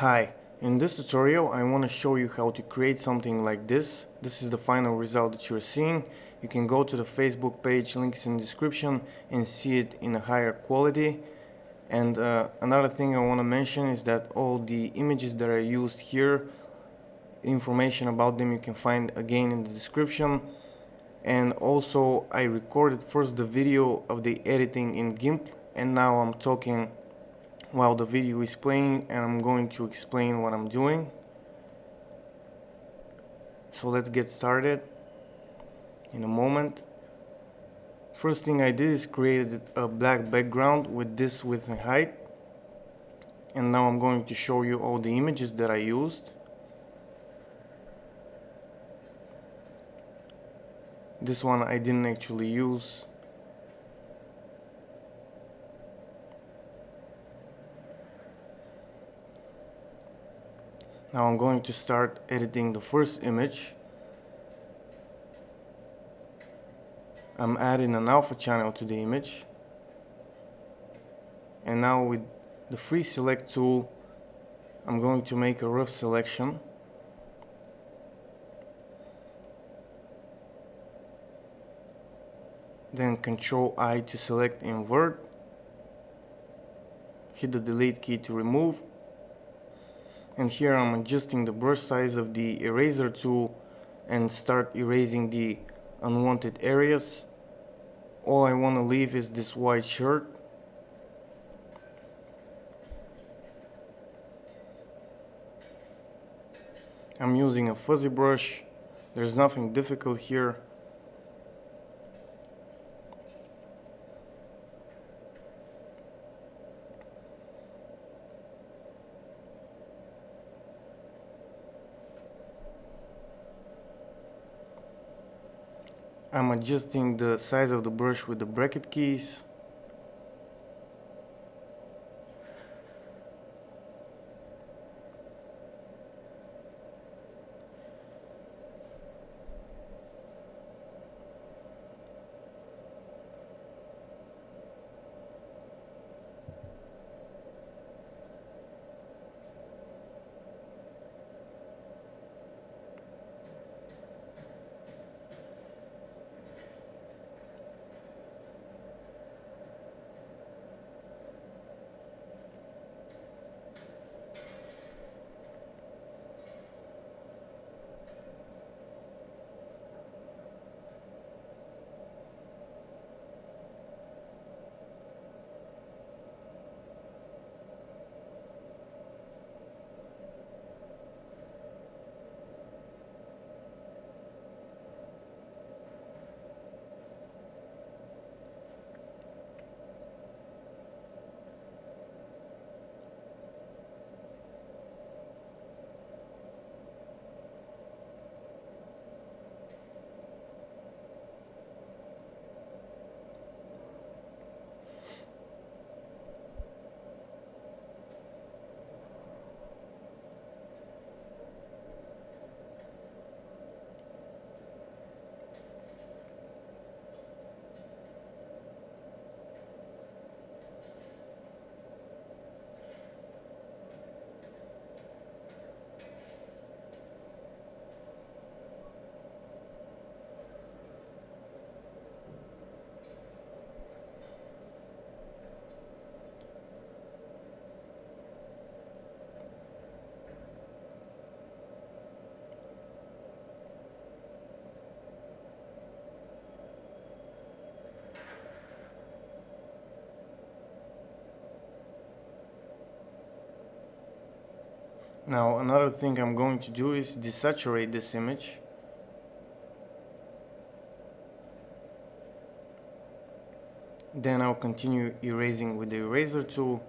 Hi, in this tutorial I want to show you how to create something like this. This is the final result that you're seeing. You can go to the Facebook page, link is in the description, and see it in a higher quality. And another thing I want to mention is that all the images that I used here, information about them you can find again in the description. And also I recorded first the video of the editing in GIMP, and now I'm talking while the video is playing, and I'm going to explain what I'm doing. So let's get started in a moment. First thing I did is created a black background with this width and height, and now I'm going to show you all the images that I used. This one I didn't actually use. Now I'm going to start editing the first image. I'm adding an alpha channel to the image, and now with the free select tool I'm going to make a rough selection. Then Ctrl I to select invert, hit the delete key to remove, and here I'm adjusting the brush size of the eraser tool and start erasing the unwanted areas. All I want to leave is this white shirt. I'm using a fuzzy brush, there's nothing difficult here. I'm adjusting the size of the brush with the bracket keys. Now another thing I'm going to do is desaturate this image. Then I'll continue erasing with the eraser tool.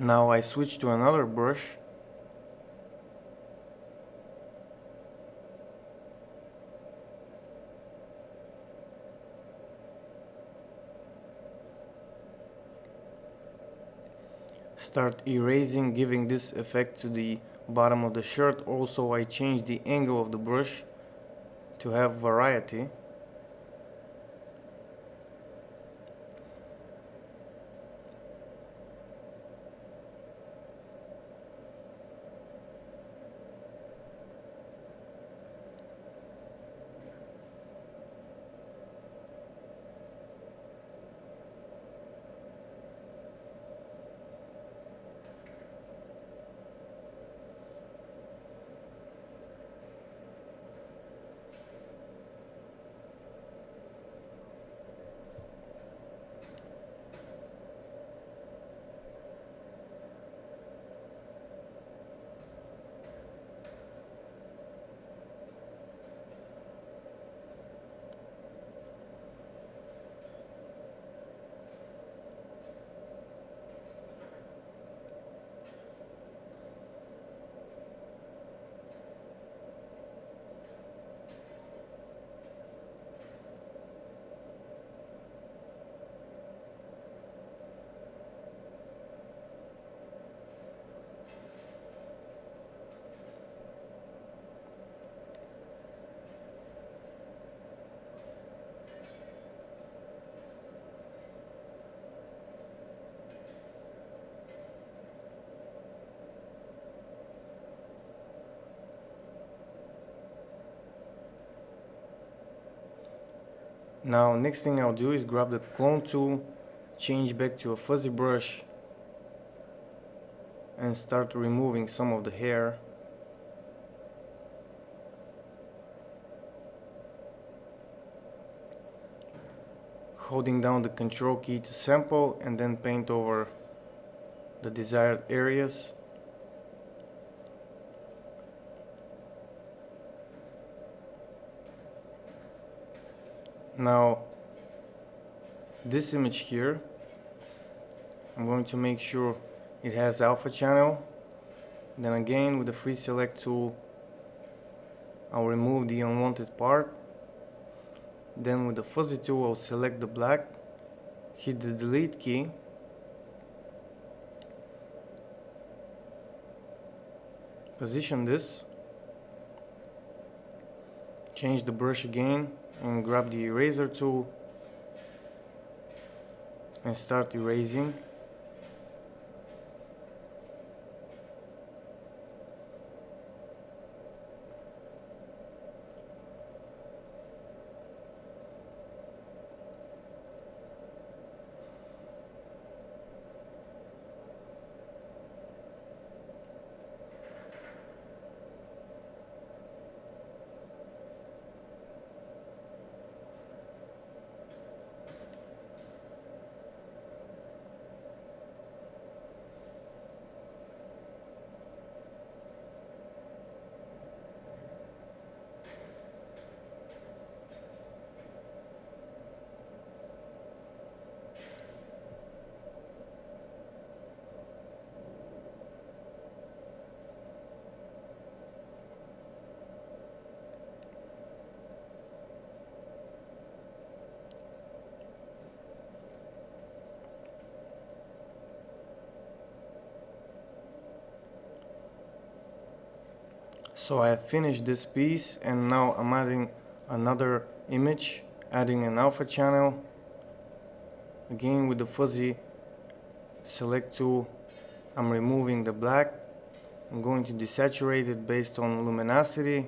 Now I switch to another brush. Start erasing, giving this effect to the bottom of the shirt. Also, I change the angle of the brush to have variety. Now next thing I'll do is grab the clone tool, change back to a fuzzy brush, and start removing some of the hair. Holding down the control key to sample and then paint over the desired areas. Now this image here, I'm going to make sure it has alpha channel. Then again with the free select tool, I'll remove the unwanted part. Then with the fuzzy tool, I'll select the black, hit the delete key, position this, change the brush again, and grab the eraser tool and start erasing. So I have finished this piece, and now I'm adding another image, adding an alpha channel. Again with the fuzzy select tool, I'm removing the black. I'm going to desaturate it based on luminosity.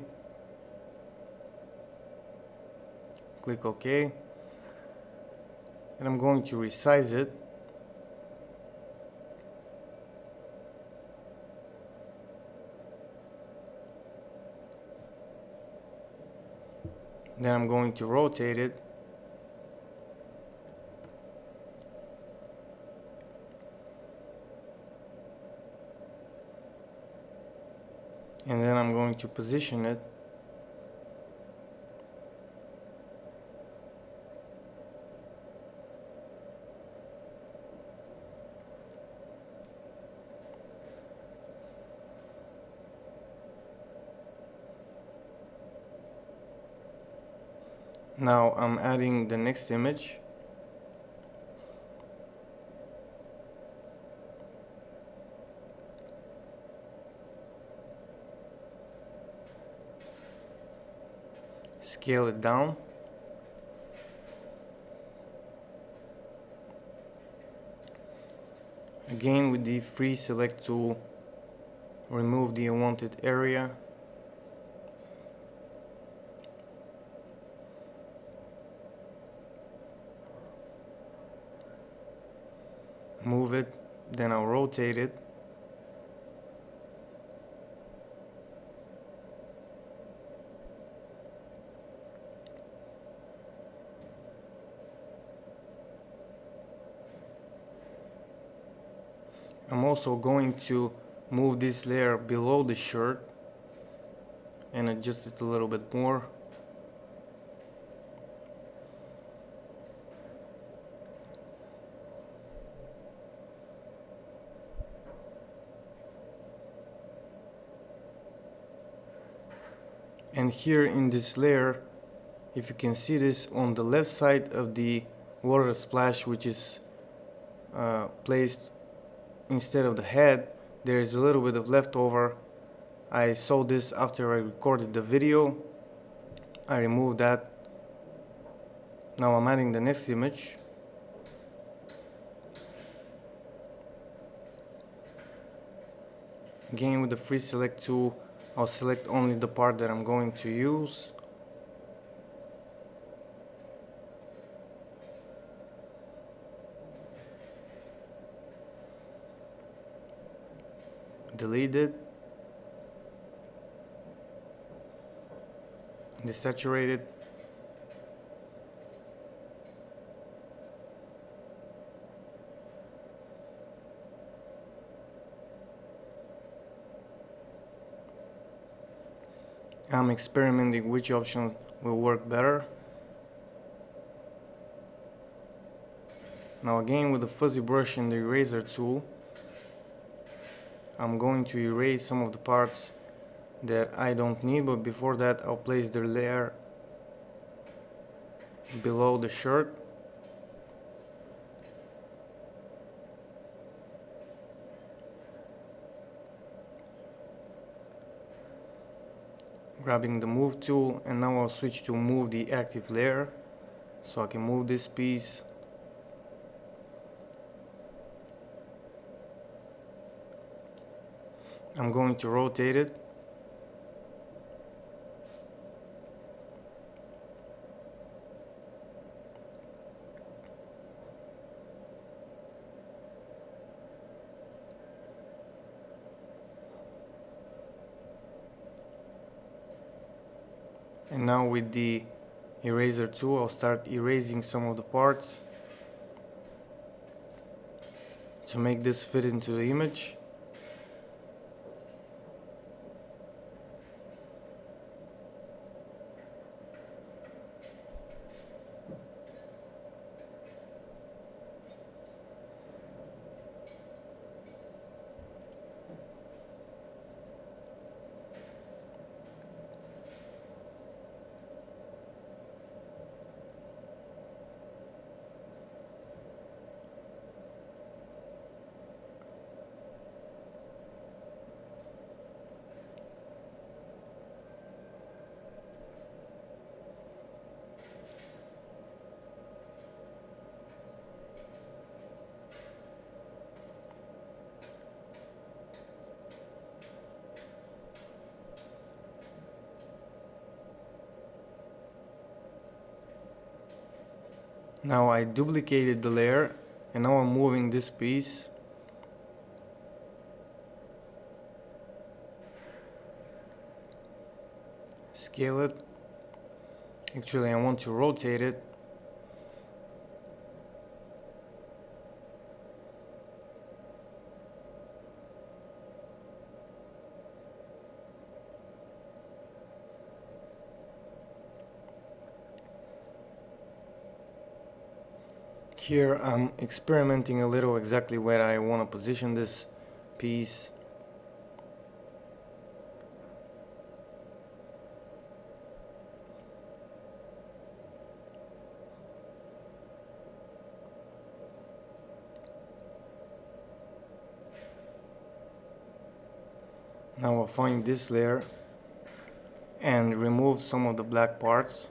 Click OK. And I'm going to resize it. Then I'm going to rotate it. And then I'm going to position it. Now I'm adding the next image. Scale it down. Again, with the free select tool, remove the unwanted area. Move it, then I'll rotate it. I'm also going to move this layer below the shirt and adjust it a little bit more. And here in this layer, if you can see this on the left side of the water splash, which is placed instead of the head, there is a little bit of leftover. I saw this after I recorded the video. I removed that. Now I'm adding the next image. Again, with the free select tool, I'll select only the part that I'm going to use. Delete it. Desaturate it. I'm experimenting which option will work better. Now again, with the fuzzy brush and the eraser tool, I'm going to erase some of the parts that I don't need, but before that I'll place the layer below the shirt. Grabbing the move tool, and now I'll switch to move the active layer so I can move this piece. I'm going to rotate it. And now with the eraser tool, I'll start erasing some of the parts to make this fit into the image. Now I duplicated the layer, and now I'm moving this piece. Scale it. Actually, I want to rotate it. Here I'm experimenting a little exactly where I want to position this piece. Now I'll find this layer and remove some of the black parts.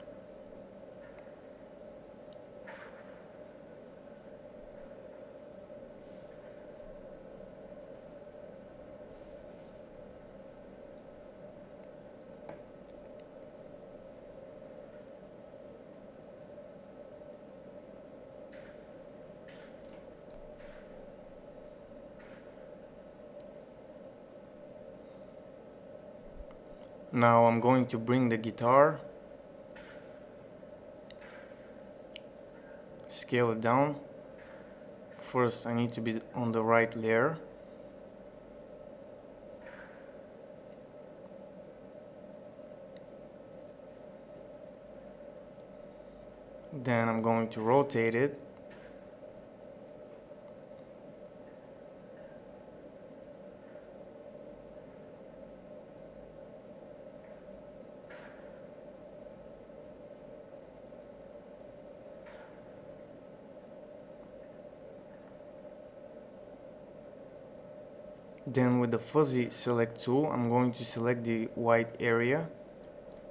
Now I'm going to bring the guitar, scale it down. First I need to be on the right layer. Then I'm going to rotate it. Then with the fuzzy select tool, I'm going to select the white area.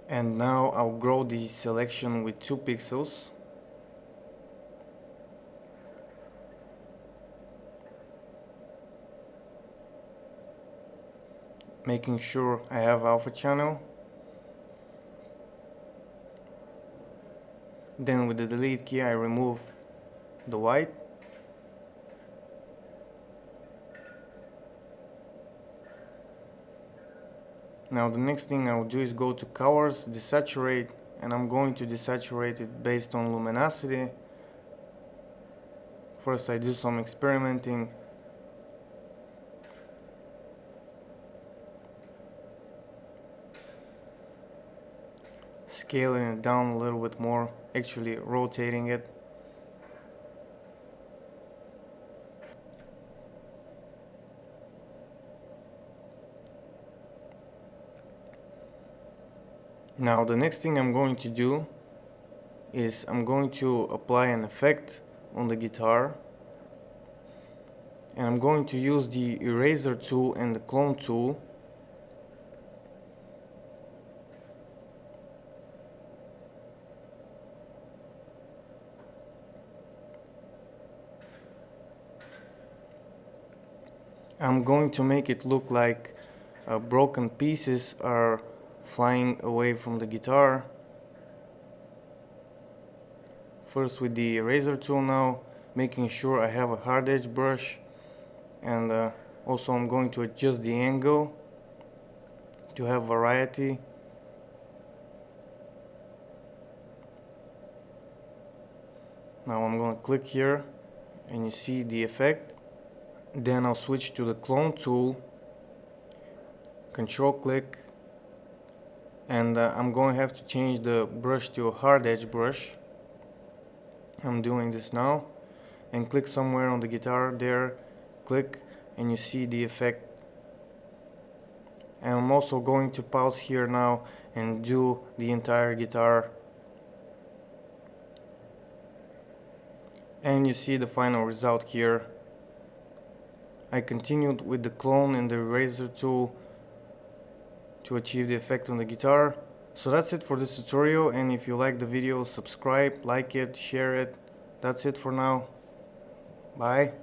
And now I'll grow the selection with 2 pixels. Making sure I have alpha channel. Then with the delete key I remove the white. Now the next thing I'll do is go to colors, desaturate, and I'm going to desaturate it based on luminosity. First I do some experimenting. Scaling it down a little bit more, actually rotating it. Now the next thing I'm going to do is I'm going to apply an effect on the guitar, and I'm going to use the eraser tool and the clone tool. I'm going to make it look like broken pieces are flying away from the guitar. First with the eraser tool now, making sure I have a hard edge brush, and also I'm going to adjust the angle to have variety. Now I'm going to click here and you see the effect. Then I'll switch to the clone tool, control click, and I'm going to have to change the brush to a hard edge brush. I'm doing this now, and click somewhere on the guitar there, click, and you see the effect. And I'm also going to pause here now and do the entire guitar, and you see the final result here. I continued with the clone and the eraser tool to achieve the effect on the guitar. So that's it for this tutorial, and if you like the video, subscribe, like it, share it. That's it for now. Bye.